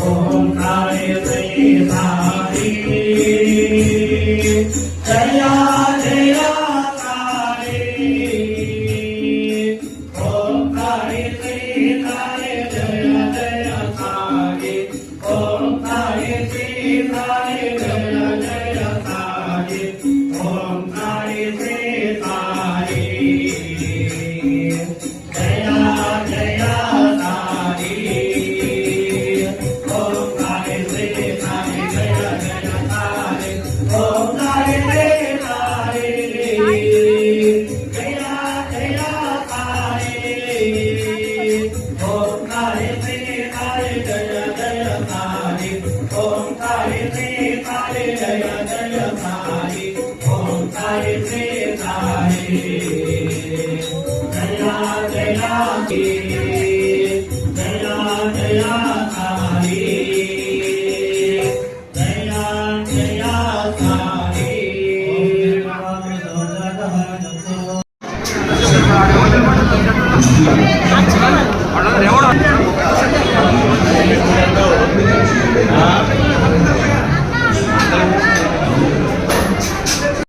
ओम तारे श्री साई जया जया तारे ओम तारे श्री तारे जया जया तारे ओम तारे श्री तारे जया जया तारे ओम तारे श्री तारे जया जया तारे ओम तारे श्री तारे जया जया तारे ओम तारे श्री तारे जया जया तारे ओम तारे श्री तारे जया जया तारे ओम तारे श्री तारे जया जया तारे ओम तारे श्री तारे जया जया की जया जया तारे जया जया तारे રેવડો